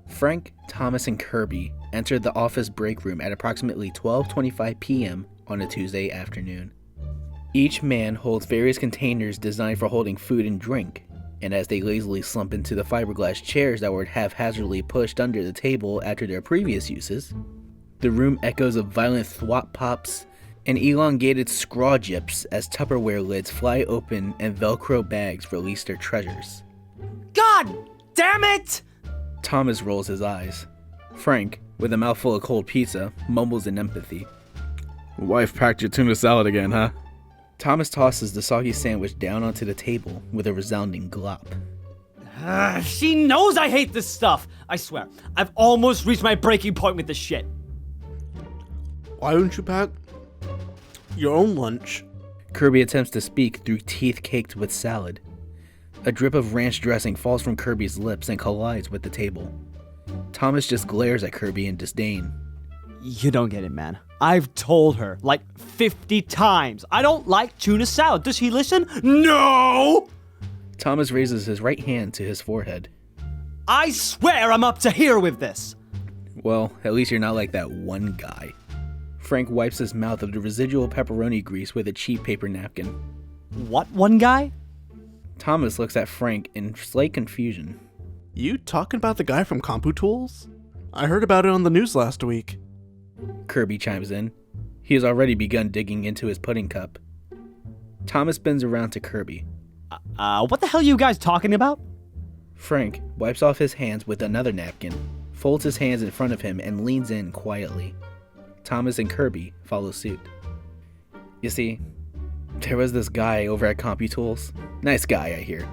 Frank, Thomas, and Kirby entered the office break room at approximately 12:25 p.m. on a Tuesday afternoon. Each man holds various containers designed for holding food and drink, and as they lazily slump into the fiberglass chairs that were haphazardly pushed under the table after their previous uses, the room echoes of violent thwop pops and elongated scraw jips as Tupperware lids fly open and Velcro bags release their treasures. God damn it! Thomas rolls his eyes. Frank, with a mouthful of cold pizza, mumbles in empathy. Wife packed your tuna salad again, huh? Thomas tosses the soggy sandwich down onto the table with a resounding glop. She knows I hate this stuff! I swear, I've almost reached my breaking point with this shit. Why don't you pack your own lunch? Kirby attempts to speak through teeth caked with salad. A drip of ranch dressing falls from Kirby's lips and collides with the table. Thomas just glares at Kirby in disdain. You don't get it, man. I've told her, like 50 times, I don't like tuna salad. Does he listen? No! Thomas raises his right hand to his forehead. I swear I'm up to here with this! Well, at least you're not like that one guy. Frank wipes his mouth of the residual pepperoni grease with a cheap paper napkin. What one guy? Thomas looks at Frank in slight confusion. You talking about the guy from CompuTools? I heard about it on the news last week. Kirby chimes in. He has already begun digging into his pudding cup. Thomas bends around to Kirby. What the hell are you guys talking about? Frank wipes off his hands with another napkin, folds his hands in front of him, and leans in quietly. Thomas and Kirby follow suit. You see, there was this guy over at CompuTools. Nice guy, I hear.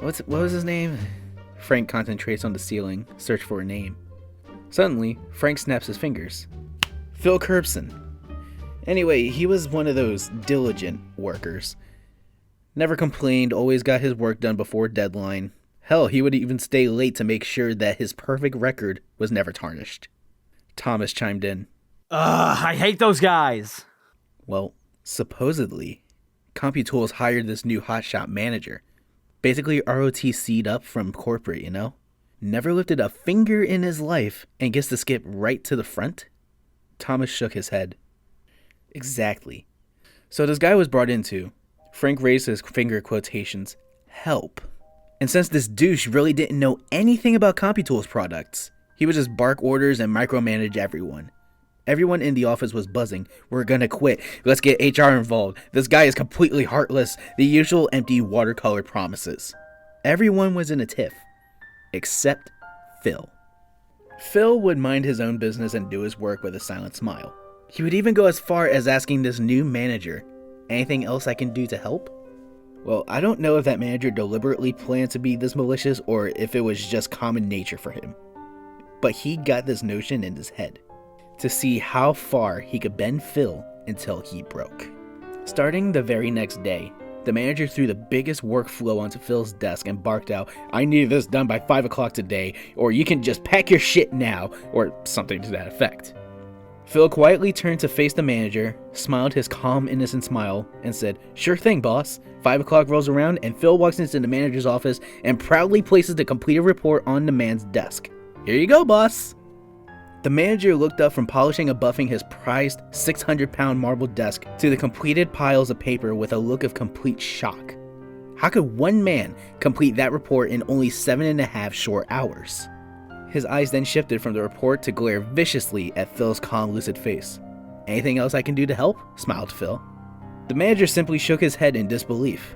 What was his name? Frank concentrates on the ceiling, search for a name. Suddenly, Frank snaps his fingers. Phil Curbson. Anyway, he was one of those diligent workers. Never complained, always got his work done before deadline. Hell, he would even stay late to make sure that his perfect record was never tarnished. Thomas chimed in. I hate those guys. Well, supposedly, CompuTools hired this new hotshot manager. Basically ROTC'd up from corporate, you know? Never lifted a finger in his life and gets to skip right to the front? Thomas shook his head. Exactly. So this guy was brought in to, Frank raised his finger quotations, help. And since this douche really didn't know anything about CompuTools products, he would just bark orders and micromanage everyone. Everyone in the office was buzzing. We're gonna quit. Let's get HR involved. This guy is completely heartless. The usual empty watercolor promises. Everyone was in a tiff. Except Phil. Phil would mind his own business and do his work with a silent smile. He would even go as far as asking this new manager, anything else I can do to help? Well, I don't know if that manager deliberately planned to be this malicious or if it was just common nature for him. But he got this notion in his head, to see how far he could bend Phil until he broke. Starting the very next day, the manager threw the biggest workflow onto Phil's desk and barked out, I need this done by 5 o'clock today, or you can just pack your shit now, or something to that effect. Phil quietly turned to face the manager, smiled his calm, innocent smile, and said, sure thing, boss. 5 o'clock rolls around, and Phil walks into the manager's office and proudly places the completed report on the man's desk. Here you go, boss. The manager looked up from polishing and buffing his prized 600-pound marble desk to the completed piles of paper with a look of complete shock. How could one man complete that report in only 7.5 short hours? His eyes then shifted from the report to glare viciously at Phil's calm, lucid face. Anything else I can do to help? Smiled Phil. The manager simply shook his head in disbelief.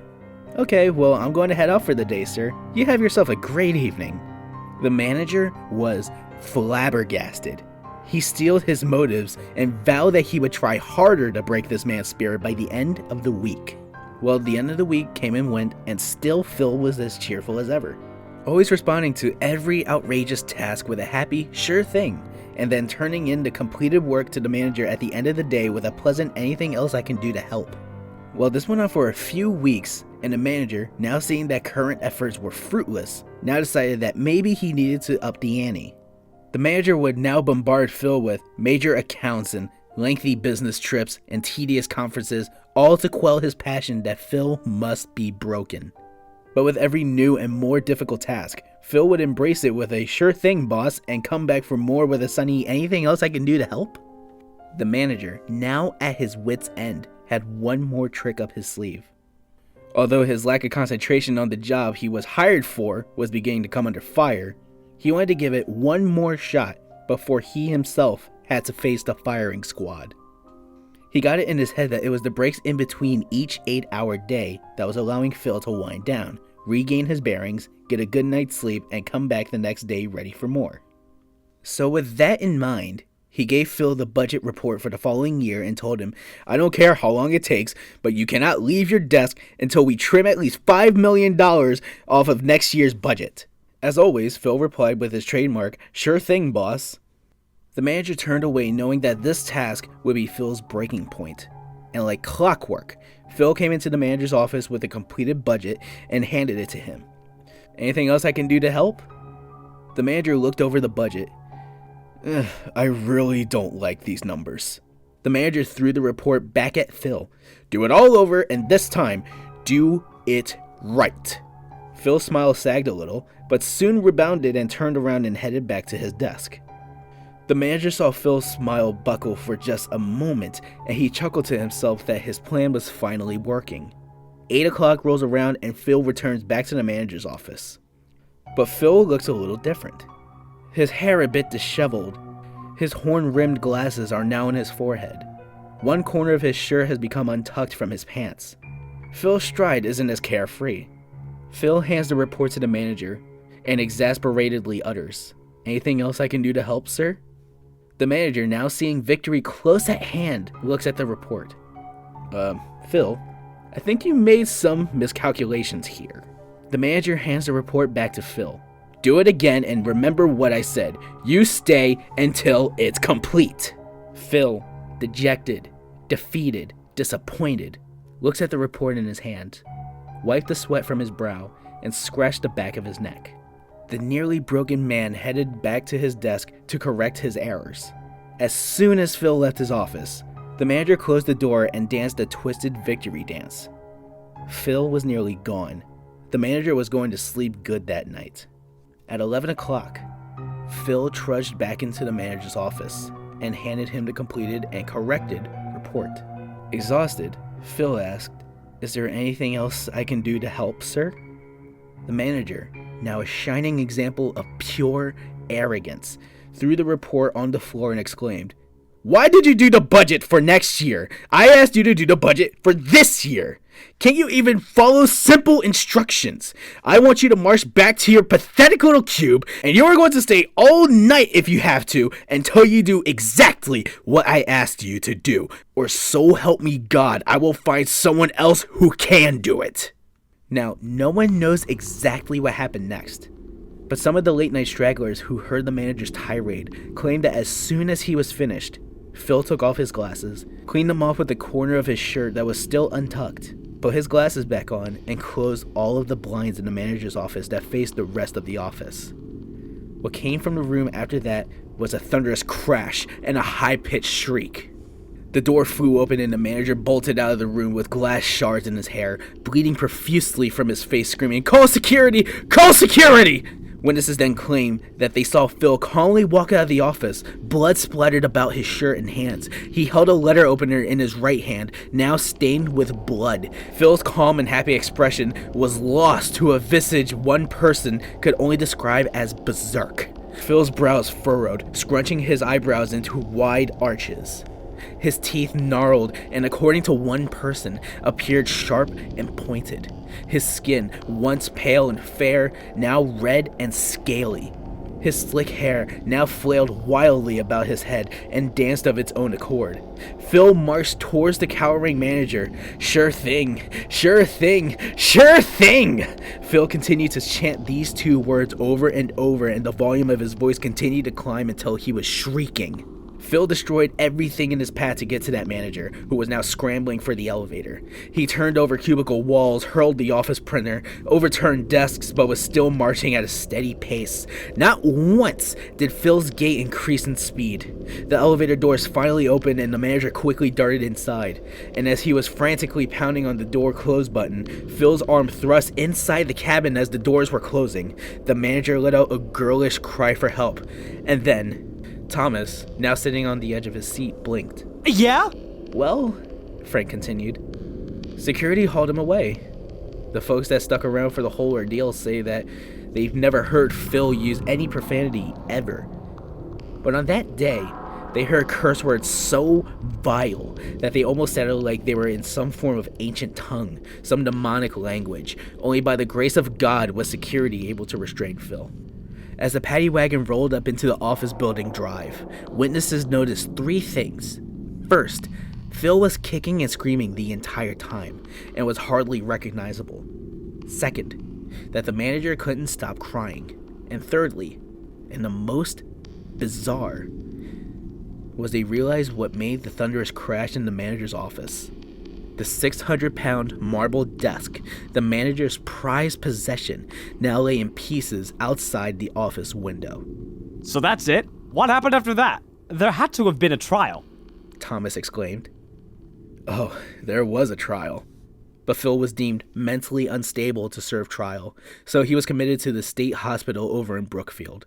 Okay, well, I'm going to head out for the day, sir. You have yourself a great evening. The manager was flabbergasted. He steeled his motives and vowed that he would try harder to break this man's spirit by the end of the week. Well, the end of the week came and went, and still Phil was as cheerful as ever. Always responding to every outrageous task with a happy, sure thing, and then turning in the completed work to the manager at the end of the day with a pleasant anything else I can do to help. Well, this went on for a few weeks, and the manager, now seeing that current efforts were fruitless, now decided that maybe he needed to up the ante. The manager would now bombard Phil with major accounts and lengthy business trips and tedious conferences, all to quell his passion that Phil must be broken. But with every new and more difficult task, Phil would embrace it with a "sure thing, boss," and come back for more with a sunny "anything else I can do to help?" The manager, now at his wit's end, had one more trick up his sleeve. Although his lack of concentration on the job he was hired for was beginning to come under fire, he wanted to give it one more shot before he himself had to face the firing squad. He got it in his head that it was the breaks in between each 8-hour day that was allowing Phil to wind down, regain his bearings, get a good night's sleep, and come back the next day ready for more. So with that in mind, he gave Phil the budget report for the following year and told him, "I don't care how long it takes, but you cannot leave your desk until we trim at least $5 million off of next year's budget." As always, Phil replied with his trademark, "Sure thing, boss." The manager turned away knowing that this task would be Phil's breaking point. And like clockwork, Phil came into the manager's office with a completed budget and handed it to him. "Anything else I can do to help?" The manager looked over the budget. "I really don't like these numbers." The manager threw the report back at Phil. "Do it all over, and this time, do it right." Phil's smile sagged a little, but soon rebounded and turned around and headed back to his desk. The manager saw Phil's smile buckle for just a moment, and he chuckled to himself that his plan was finally working. 8 o'clock rolls around and Phil returns back to the manager's office. But Phil looks a little different. His hair a bit disheveled. His horn-rimmed glasses are now on his forehead. One corner of his shirt has become untucked from his pants. Phil's stride isn't as carefree. Phil hands the report to the manager and exasperatedly utters, "Anything else I can do to help, sir?" The manager, now seeing victory close at hand, looks at the report. Phil, I think you made some miscalculations here." The manager hands the report back to Phil. "Do it again and remember what I said. You stay until it's complete." Phil, dejected, defeated, disappointed, looks at the report in his hand, wiped the sweat from his brow, and scratched the back of his neck. The nearly broken man headed back to his desk to correct his errors. As soon as Phil left his office, the manager closed the door and danced a twisted victory dance. Phil was nearly gone. The manager was going to sleep good that night. At 11 o'clock, Phil trudged back into the manager's office and handed him the completed and corrected report. Exhausted, Phil asked, "Is there anything else I can do to help, sir?" The manager, now a shining example of pure arrogance, threw the report on the floor and exclaimed, "Why did you do the budget for next year? I asked you to do the budget for this year. Can't you even follow simple instructions? I want you to march back to your pathetic little cube, and you are going to stay all night if you have to until you do exactly what I asked you to do. Or so help me God, I will find someone else who can do it." Now, no one knows exactly what happened next, but some of the late night stragglers who heard the manager's tirade claimed that as soon as he was finished, Phil took off his glasses, cleaned them off with the corner of his shirt that was still untucked, put his glasses back on, and closed all of the blinds in the manager's office that faced the rest of the office. What came from the room after that was a thunderous crash and a high-pitched shriek. The door flew open and the manager bolted out of the room with glass shards in his hair, bleeding profusely from his face, screaming, "Call security! Call security!" Witnesses then claimed that they saw Phil calmly walk out of the office, blood splattered about his shirt and hands. He held a letter opener in his right hand, now stained with blood. Phil's calm and happy expression was lost to a visage one person could only describe as berserk. Phil's brows furrowed, scrunching his eyebrows into wide arches. His teeth gnarled and, according to one person, appeared sharp and pointed. His skin, once pale and fair, now red and scaly. His slick hair now flailed wildly about his head and danced of its own accord. Phil marched towards the cowering manager. "Sure thing, sure thing, sure thing!" Phil continued to chant these two words over and over, and the volume of his voice continued to climb until he was shrieking. Phil destroyed everything in his path to get to that manager, who was now scrambling for the elevator. He turned over cubicle walls, hurled the office printer, overturned desks, but was still marching at a steady pace. Not once did Phil's gait increase in speed. The elevator doors finally opened and the manager quickly darted inside. And as he was frantically pounding on the door close button, Phil's arm thrust inside the cabin as the doors were closing. The manager let out a girlish cry for help. And then Thomas, now sitting on the edge of his seat, blinked. Yeah? Well, Frank continued, security hauled him away. The folks that stuck around for the whole ordeal say that they've never heard Phil use any profanity ever. But on that day, they heard curse words so vile that they almost sounded like they were in some form of ancient tongue, some demonic language. Only by the grace of God was security able to restrain Phil. As the paddy wagon rolled up into the office building drive, witnesses noticed 3 things. First, Phil was kicking and screaming the entire time and was hardly recognizable. Second, that the manager couldn't stop crying. And thirdly, and the most bizarre, was they realized what made the thunderous crash in the manager's office. The 600-pound marble desk, the manager's prized possession, now lay in pieces outside the office window. So that's it? What happened after that? There had to have been a trial. Thomas exclaimed. Oh, there was a trial. But Phil was deemed mentally unstable to serve trial, so he was committed to the state hospital over in Brookfield.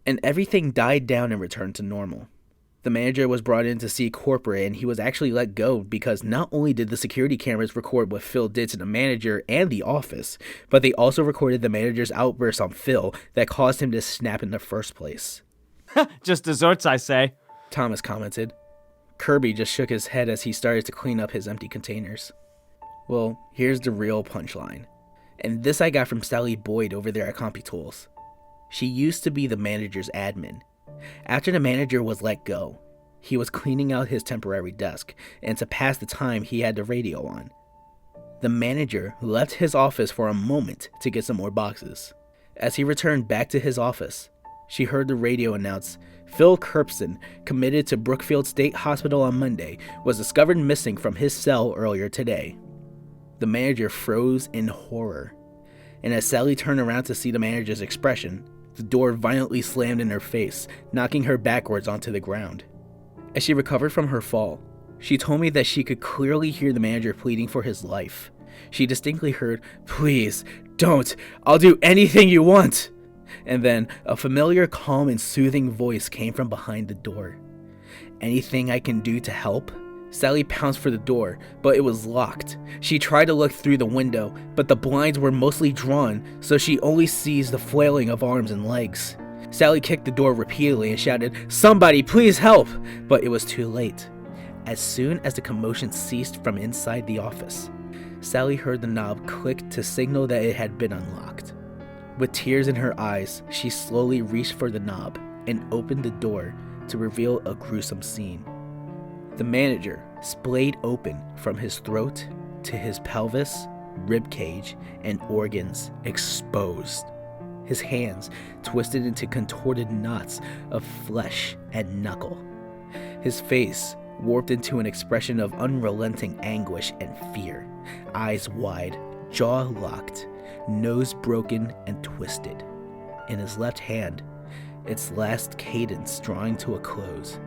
And everything died down and returned to normal. The manager was brought in to see corporate, and he was actually let go because not only did the security cameras record what Phil did to the manager and the office, but they also recorded the manager's outburst on Phil that caused him to snap in the first place. Just desserts, I say. Thomas commented. Kirby just shook his head as he started to clean up his empty containers. Well, here's the real punchline. And this I got from Sally Boyd over there at CompuTools. She used to be the manager's admin. After the manager was let go, he was cleaning out his temporary desk, and to pass the time he had the radio on. The manager left his office for a moment to get some more boxes. As he returned back to his office, she heard the radio announce, Phil Kirpson, committed to Brookfield State Hospital on Monday, was discovered missing from his cell earlier today. The manager froze in horror, and as Sally turned around to see the manager's expression, the door violently slammed in her face, knocking her backwards onto the ground. As she recovered from her fall, she told me that she could clearly hear the manager pleading for his life. She distinctly heard, "Please, don't, I'll do anything you want." And then a familiar, calm, and soothing voice came from behind the door. "Anything I can do to help?" Sally pounced for the door, but it was locked. She tried to look through the window, but the blinds were mostly drawn, so she only sees the flailing of arms and legs. Sally kicked the door repeatedly and shouted, "Somebody, please help!" But it was too late. As soon as the commotion ceased from inside the office, Sally heard the knob click to signal that it had been unlocked. With tears in her eyes, she slowly reached for the knob and opened the door to reveal a gruesome scene. The manager, splayed open from his throat to his pelvis, ribcage, and organs exposed. His hands twisted into contorted knots of flesh and knuckle. His face warped into an expression of unrelenting anguish and fear, eyes wide, jaw locked, nose broken and twisted. In his left hand, its last cadence drawing to a close,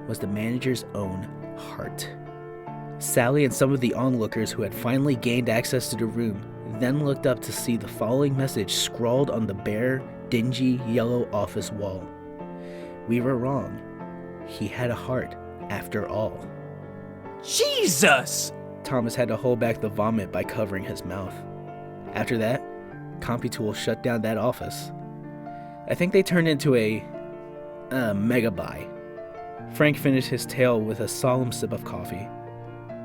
was the manager's own heart. Sally and some of the onlookers who had finally gained access to the room then looked up to see the following message scrawled on the bare, dingy, yellow office wall. "We were wrong. He had a heart, after all." Jesus! Thomas had to hold back the vomit by covering his mouth. After that, CompuTools shut down that office. I think they turned into a megabuy. Frank finished his tale with a solemn sip of coffee.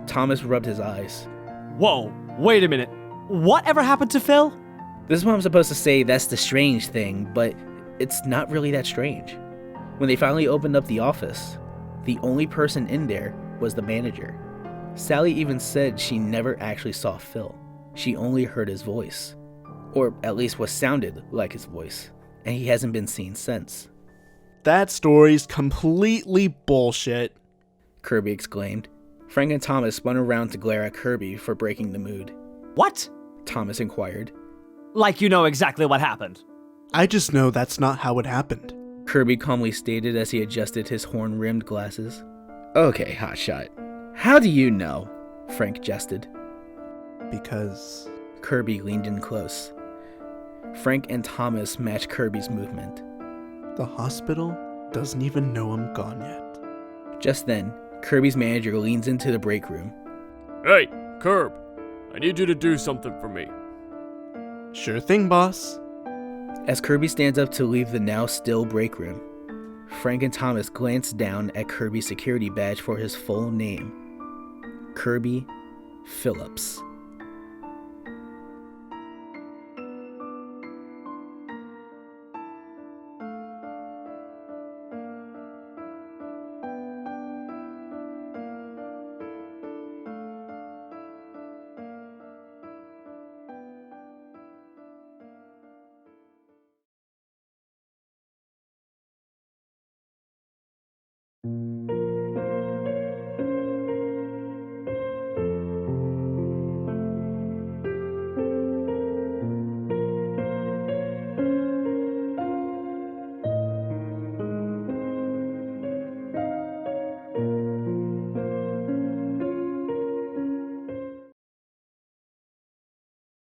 Thomas rubbed his eyes. Whoa, wait a minute. Whatever happened to Phil? This is what I'm supposed to say, that's the strange thing, but it's not really that strange. When they finally opened up the office, the only person in there was the manager. Sally even said she never actually saw Phil. She only heard his voice. Or at least what sounded like his voice. And he hasn't been seen since. That story's completely bullshit. Kirby exclaimed. Frank and Thomas spun around to glare at Kirby for breaking the mood. What? Thomas inquired. Like you know exactly what happened. I just know that's not how it happened. Kirby calmly stated as he adjusted his horn-rimmed glasses. Okay, hotshot. How do you know? Frank jested. Because... Kirby leaned in close. Frank and Thomas matched Kirby's movement. the hospital doesn't even know I'm gone yet. Just then, Kirby's manager leans into the break room. Hey, Kirb, I need you to do something for me. Sure thing, boss. As Kirby stands up to leave the now still break room, Frank and Thomas glance down at Kirby's security badge for his full name. Kirby Phillips.